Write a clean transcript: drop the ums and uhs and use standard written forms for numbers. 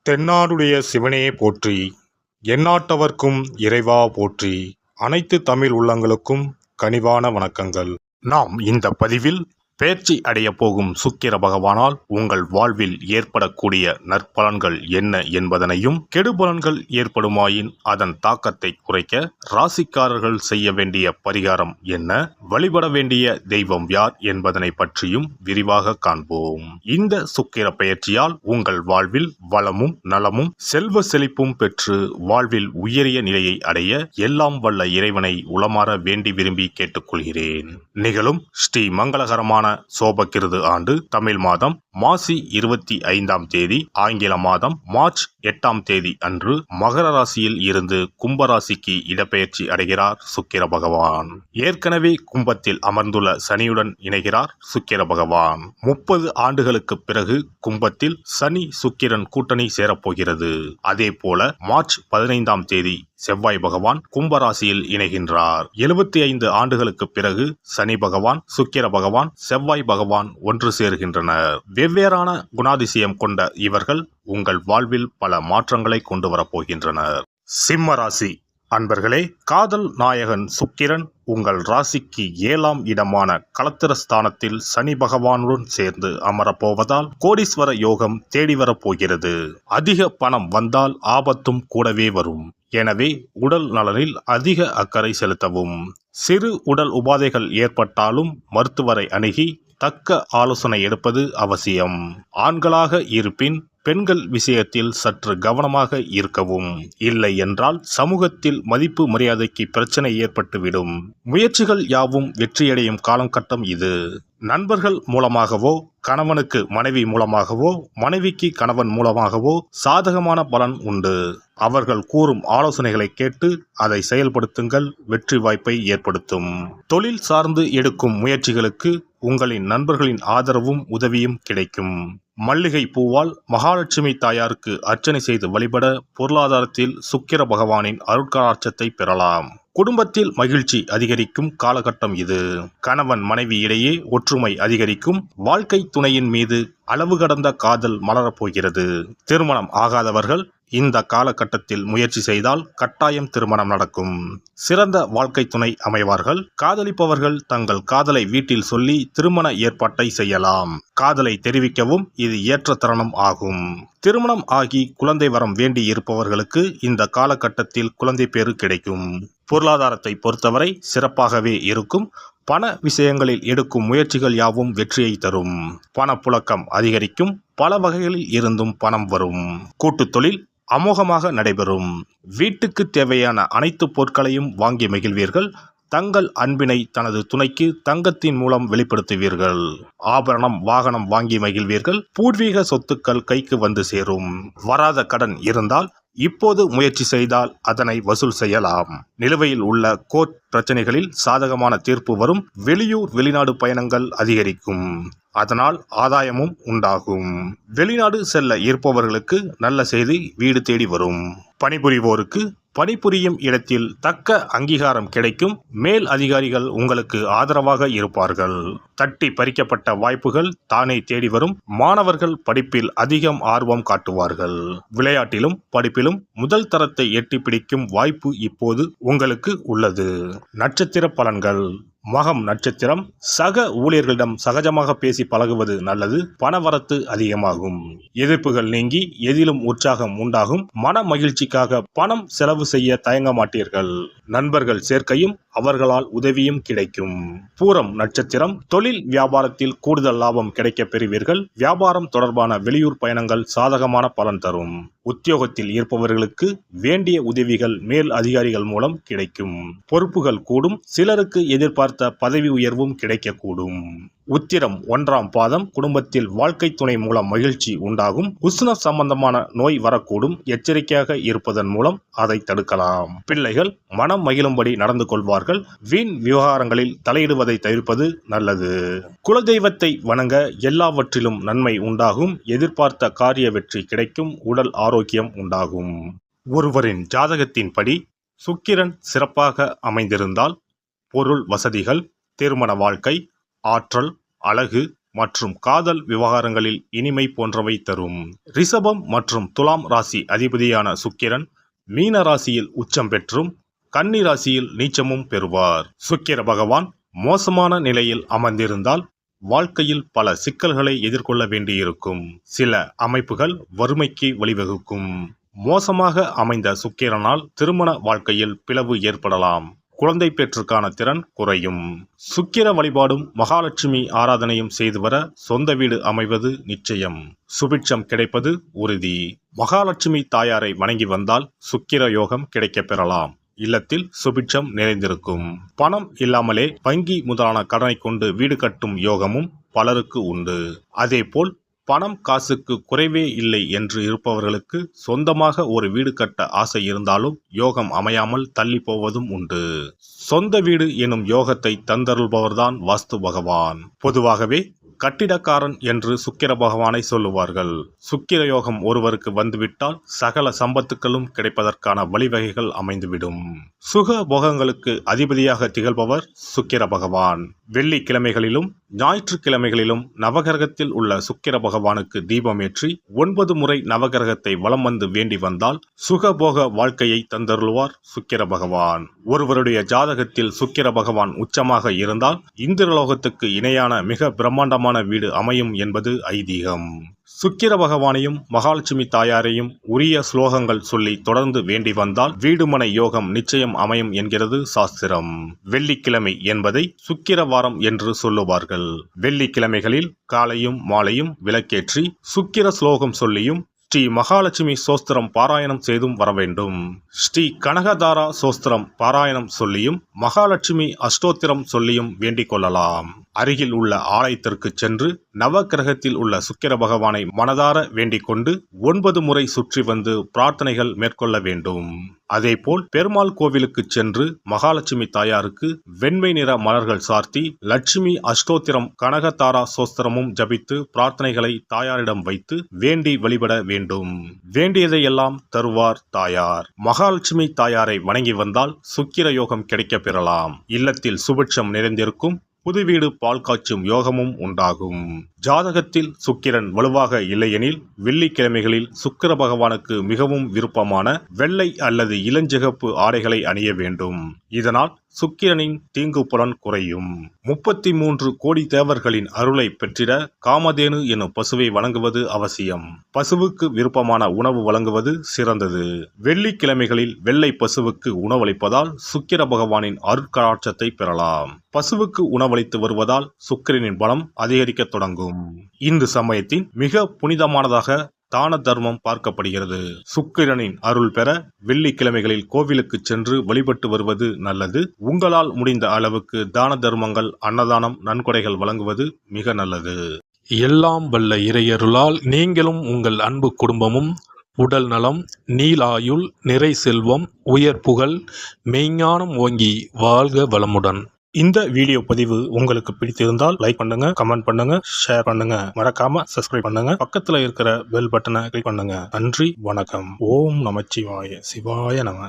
தென்னாடுடைய சிவனே போற்றி, எந்நாட்டவர்க்கும் இறைவா போற்றி. அனைத்து தமிழ் உள்ளங்களுக்கும் கனிவான வணக்கங்கள். நாம் இந்த பதிவில் பெயர்ச்சி அடைய போகும் சுக்கிர பகவானால் உங்கள் வாழ்வில் ஏற்படக்கூடிய நற்பலன்கள் என்ன என்பதனையும், கெடுபலன்கள் ஏற்படுமாயின் அதன் தாக்கத்தை குறைக்க ராசிக்காரர்கள் செய்ய வேண்டிய பரிகாரம் என்ன, வழிபட வேண்டிய தெய்வம் யார் என்பதனை பற்றியும் விரிவாக காண்போம். இந்த சுக்கிர பெயர்ச்சியால் உங்கள் வாழ்வில் வளமும் நலமும் செல்வ செழிப்பும் பெற்று வாழ்வில் உயரிய நிலையை அடைய எல்லாம் வல்ல இறைவனை உளமாற வேண்டி விரும்பி கேட்டுக்கொள்கிறேன். நிகழும் ஸ்ரீ மங்களகரமான சோபகிருது ஆண்டு தமிழ் மாதம் மாசி 25ஆம் தேதி, ஆங்கில மாதம் மார்ச் 8ஆம் தேதி அன்று மகர ராசியில் இருந்து கும்பராசிக்கு இடப்பெயர்ச்சி அடைகிறார் சுக்கிர பகவான். ஏற்கனவே கும்பத்தில் அமர்ந்துள்ள சனியுடன் இணைகிறார் சுக்கிர பகவான். 30 ஆண்டுகளுக்கு பிறகு கும்பத்தில் சனி சுக்கிரன் கூட்டணி சேரப்போகிறது. அதே போல மார்ச் 15ஆம் தேதி செவ்வாய் பகவான் கும்பராசியில் இணைகின்றார். 75 ஆண்டுகளுக்கு பிறகு சனி பகவான், சுக்கிர பகவான், செவ்வாய் பகவான் ஒன்று சேர்கின்றனர். வெவ்வேறான குணாதிசயம் கொண்ட இவர்கள் உங்கள் வாழ்வில் பல மாற்றங்களை கொண்டு வரப்போகின்றனர். சிம்ம ராசி அன்பர்களே, காதல் நாயகன் சுக்கிரன் உங்கள் ராசிக்கு 7ஆம் இடமான களத்திரஸ்தானத்தில் சனி பகவானுடன் சேர்ந்து அமரப்போவதால் கோடீஸ்வர யோகம் தேடி வரப்போகிறது. அதிக பணம் வந்தால் ஆபத்தும் கூடவே வரும். எனவே உடல் நலனில் அதிக அக்கறை செலுத்தவும். சிறு உடல் உபாதைகள் ஏற்பட்டாலும் மருத்துவரை அணுகி தக்க ஆலோசனை எடுப்பது அவசியம். ஆண்களாக இருப்பின் பெண்கள் விஷயத்தில் சற்று கவனமாக இருக்கவும். இல்லை என்றால் சமூகத்தில் மதிப்பு மரியாதைக்கு பிரச்சனை ஏற்பட்டுவிடும். முயற்சிகள் யாவும் வெற்றியடையும் காலகட்டம் இது. நண்பர்கள் மூலமாகவோ, கணவனுக்கு மனைவி மூலமாகவோ, மனைவிக்கு கணவன் மூலமாகவோ சாதகமான பலன் உண்டு. அவர்கள் கூறும் ஆலோசனைகளை கேட்டு அதை செயல்படுத்துங்கள். வெற்றி வாய்ப்பை ஏற்படுத்தும். தொழில் சார்ந்து எடுக்கும் முயற்சிகளுக்கு உங்களின் நண்பர்களின் ஆதரவும் உதவியும் கிடைக்கும். மல்லிகை பூவால் மகாலட்சுமி தாயாருக்கு அர்ச்சனை செய்து வழிபட பொருளாதாரத்தில் சுக்கிர பகவானின் அருட்கடாட்சத்தை பெறலாம். குடும்பத்தில் மகிழ்ச்சி அதிகரிக்கும் காலகட்டம் இது. கணவன் மனைவி இடையே ஒற்றுமை அதிகரிக்கும். வாழ்க்கை துணையின் மீது அளவு கடந்த காதல் மலரப்போகிறது. திருமணம் ஆகாதவர்கள் இந்த காலகட்டத்தில் முயற்சி செய்தால் கட்டாயம் திருமணம் நடக்கும். சிறந்த வாழ்க்கை துணை அமைவார்கள். காதலிப்பவர்கள் தங்கள் காதலை வீட்டில் சொல்லி திருமண ஏற்பாட்டை செய்யலாம். காதலை தெரிவிக்கவும் இது ஏற்ற தருணம் ஆகும். திருமணம் ஆகி குழந்தை வரம் வேண்டி இருப்பவர்களுக்கு இந்த காலகட்டத்தில் குழந்தை பேறு கிடைக்கும். பொருளாதாரத்தை பொறுத்தவரை சிறப்பாகவே இருக்கும். பண விஷயங்களில் எடுக்கும் முயற்சிகள் யாவும் வெற்றியை தரும். பணப்புழக்கம் அதிகரிக்கும். பல வகைகளில் இருந்தும் பணம் வரும். கூட்டுத் தொழில் அமோகமாக நடைபெறும். வீட்டுக்கு தேவையான அனைத்து பொருட்களையும் வாங்கி மகிழ்வீர்கள். தங்கள் அன்பினை தனது துணைக்கு தங்கத்தின் மூலம் வெளிப்படுத்துவீர்கள். ஆபரணம் வாகனம் வாங்கி மகிழ்வீர்கள். பூர்வீக சொத்துக்கள் கைக்கு வந்து சேரும். வராத கடன் இருந்தால் இப்போது முயற்சி செய்தால் அதனை வசூல் செய்யலாம். நிலுவையில் உள்ள கோர்ட் பிரச்சனைகளில் சாதகமான தீர்ப்பு வரும். வெளியூர் வெளிநாடு பயணங்கள் அதிகரிக்கும். அதனால் ஆதாயமும் உண்டாகும். வெளிநாடு செல்ல இருப்பவர்களுக்கு நல்ல செய்தி வீடு தேடி வரும். பணிபுரிவோருக்கு பணிபுரியும் இடத்தில் தக்க அங்கீகாரம் கிடைக்கும். மேல் அதிகாரிகள் உங்களுக்கு ஆதரவாக இருப்பார்கள். தட்டி பறிக்கப்பட்ட வாய்ப்புகள் தானே தேடி வரும். மாணவர்கள் படிப்பில் அதிகம் ஆர்வம் காட்டுவார்கள். விளையாட்டிலும் படிப்பிலும் முதல் தரத்தை எட்டி பிடிக்கும் வாய்ப்பு இப்போது உங்களுக்கு உள்ளது. நட்சத்திர பலன்கள். மகம் நட்சத்திரம். சக ஊழியர்களிடம் சகஜமாக பேசி பழகுவது நல்லது. பணவரத்து அதிகமாகும். எதிர்ப்புகள் நீங்கி எதிலும் உற்சாகம் உண்டாகும். மன மகிழ்ச்சிக்காக பணம் செலவு செய்ய தயங்க மாட்டீர்கள். நண்பர்கள் சேர்க்கையும் அவர்களால் உதவியும் கிடைக்கும். பூரம் நட்சத்திரம். தொழில் வியாபாரத்தில் கூடுதல் லாபம் கிடைக்க பெறுவீர்கள். வியாபாரம் தொடர்பான வெளியூர் பயணங்கள் சாதகமான பலன் தரும். உத்தியோகத்தில் இருப்பவர்களுக்கு வேண்டிய உதவிகள் மேல் அதிகாரிகள் மூலம் கிடைக்கும். பொறுப்புகள் கூடும். சிலருக்கு எதிர்பார்த்த பதவி உயர்வும் கிடைக்கக்கூடும். உத்திரம் 1ஆம் பாதம். குடும்பத்தில் வாழ்க்கை துணை மூலம் மகிழ்ச்சி உண்டாகும். உஷ்ண சம்பந்தமான நோய் வரக்கூடும். எச்சரிக்கையாக இருப்பதன் மூலம் அதை தடுக்கலாம். பிள்ளைகள் மனம் மகிழும்படி நடந்து கொள்வார்கள். வீண் விவகாரங்களில் தலையிடுவதை தவிர்ப்பது நல்லது. குலதெய்வத்தை வணங்க எல்லாவற்றிலும் நன்மை உண்டாகும். எதிர்பார்த்த காரிய வெற்றி கிடைக்கும். உடல் ஆரோக்கியம் உண்டாகும். ஒருவரின் ஜாதகத்தின்படி சுக்கிரன் சிறப்பாக அமைந்திருந்தால் பொருள் வசதிகள், திருமண வாழ்க்கை, ஆற்றல், அழகு, மற்றும் காதல் விவகாரங்களில் இனிமை போன்றவை தரும். ரிஷபம் மற்றும் துலாம் ராசி அதிபதியான சுக்கிரன் மீன ராசியில் உச்சம் பெற்றும் கன்னி ராசியில் நீச்சமும் பெறுவார். சுக்கிர பகவான் மோசமான நிலையில் அமர்ந்திருந்தால் வாழ்க்கையில் பல சிக்கல்களை எதிர்கொள்ள வேண்டியிருக்கும். சில அமைப்புகள் வறுமைக்கு வழிவகுக்கும். மோசமாக அமைந்த சுக்கிரனால் திருமண வாழ்க்கையில் பிளவு ஏற்படலாம். குழந்தை பெற்றுக்கான திறன் குறையும். சுக்கிர வழிபாடும் மகாலட்சுமி ஆராதனையும் செய்து வர சொந்த வீடு அமைவது நிச்சயம். சுபிட்சம் கிடைப்பது உறுதி. மகாலட்சுமி தாயாரை வணங்கி வந்தால் சுக்கிர யோகம் கிடைக்கப் பெறலாம். இல்லத்தில் சுபிட்சம் நிறைந்திருக்கும். பணம் இல்லாமலே வங்கி முதலான கடனை கொண்டு வீடு கட்டும் யோகமும் பலருக்கு உண்டு. அதேபோல் பணம் காசுக்கு குறைவே இல்லை என்று இருப்பவர்களுக்கு சொந்தமாக ஒரு வீடு கட்ட ஆசை இருந்தாலும் யோகம் அமையாமல் தள்ளி போவதும் உண்டு. சொந்த வீடு எனும் யோகத்தை தந்தருள்பவர்தான் வாஸ்து பகவான். பொதுவாகவே கட்டிடக்காரன் என்று சுக்கிர பகவானை சொல்லுவார்கள். சுக்கிர யோகம் ஒருவருக்கு வந்துவிட்டால் சகல சம்பத்துக்களும் கிடைப்பதற்கான வழிவகைகள் அமைந்துவிடும். சுக போகங்களுக்கு அதிபதியாக திகழ்பவர் சுக்கிர பகவான். வெள்ளிக்கிழமைகளிலும் ஞாயிற்றுக்கிழமைகளிலும் நவகிரகத்தில் உள்ள சுக்கிர பகவானுக்கு தீபமேற்றி 9 முறை நவகிரகத்தை வலம் வந்து வேண்டி வந்தால் சுகபோக வாழ்க்கையை தந்தருள்வார் சுக்கிர பகவான். ஒருவருடைய ஜாதகத்தில் சுக்கிர பகவான் உச்சமாக இருந்தால் இந்திரலோகத்துக்கு இணையான மிக பிரம்மாண்டமான வீடு அமையும் என்பது ஐதீகம். சுக்கிர பகவானையும் மகாலட்சுமி தாயாரையும் உரிய ஸ்லோகங்கள் சொல்லி தொடர்ந்து வேண்டி வந்தால் வீடுமனை யோகம் நிச்சயம் அமையும் என்கிறது சாஸ்திரம். வெள்ளிக்கிழமை என்பதை சுக்கிர வாரம் என்று சொல்லுவார்கள். வெள்ளிக்கிழமைகளில் காலையும் மாலையும் விளக்கேற்றி சுக்கிர ஸ்லோகம் சொல்லியும் ஸ்ரீ மகாலட்சுமி சோஸ்திரம் பாராயணம் செய்தும் வர வேண்டும். ஸ்ரீ கனகதாரா சோஸ்திரம் பாராயணம் சொல்லியும் மகாலட்சுமி அஷ்டோத்திரம் சொல்லியும் வேண்டிக் கொள்ளலாம். அருகில் உள்ள ஆலயத்திற்கு சென்று நவகிரகத்தில் உள்ள சுக்கிர பகவானை மனதார வேண்டிக் கொண்டு 9 முறை சுற்றி வந்து பிரார்த்தனைகள் மேற்கொள்ள வேண்டும். அதேபோல் பெருமாள் கோவிலுக்கு சென்று மகாலட்சுமி தாயாருக்கு வெண்மை நிற மலர்கள் சார்த்தி லட்சுமி அஷ்டோத்திரம் கனகதாரா சோஸ்திரமும் ஜபித்து பிரார்த்தனைகளை தாயாரிடம் வைத்து வேண்டி வழிபட வேண்டும். வேண்டியதையெல்லாம் தருவார் தாயார். மகாலட்சுமி தாயாரை வணங்கி வந்தால் சுக்கிர யோகம் கிடைக்கப் பெறலாம். இல்லத்தில் சுபிட்சம் நிறைந்திருக்கும். புது வீடு பால் காய்ச்சும் யோகமும் உண்டாகும். ஜாதகத்தில் சுக்கிரன் வலுவாக இல்லையெனில் வெள்ளிக்கிழமைகளில் சுக்கிர பகவானுக்கு மிகவும் விருப்பமான வெள்ளை அல்லது இளஞ்சிகப்பு ஆடைகளை அணிய வேண்டும். இதனால் சுக்கிரனின் தீங்கு புலன் குறையும். 33 கோடி தேவர்களின் அருளை பெற்றிட காமதேனு எனும் பசுவை வழங்குவது அவசியம். பசுவுக்கு விருப்பமான உணவு வழங்குவது சிறந்தது. வெள்ளிக்கிழமைகளில் வெள்ளை பசுவுக்கு உணவளிப்பதால் சுக்கிர பகவானின் அருட்கடாட்சத்தை பெறலாம். பசுவுக்கு உணவளித்து வருவதால் சுக்கிரனின் பலம் அதிகரிக்க தொடங்கும். இந்து சமயத்தின் மிக புனிதமானதாக தான தர்மம் பார்க்கப்படுகிறது. சுக்கிரனின் அருள் பெற வெள்ளிக்கிழமைகளில் கோவிலுக்கு சென்று வழிபட்டு வருவது நல்லது. உங்களால் முடிந்த அளவுக்கு தான தர்மங்கள், அன்னதானம், நன்கொடைகள் வழங்குவது மிக நல்லது. எல்லாம் வல்ல இறையருளால் நீங்களும் உங்கள் அன்பு குடும்பமும் உடல் நலம், நீலாயுள், நிறை செல்வம், உயர் புகழ், மெய்ஞானம் ஓங்கி வாழ்க வளமுடன். இந்த வீடியோ பதிவு உங்களுக்கு பிடித்திருந்தால் லைக் பண்ணுங்க, கமெண்ட் பண்ணுங்க, ஷேர் பண்ணுங்க. மறக்காம சப்ஸ்கிரைப் பண்ணுங்க. பக்கத்துல இருக்கிற பெல் பட்டனை கிளிக் பண்ணுங்க. நன்றி, வணக்கம். ஓம் நமச்சிவாய. சிவாய நம.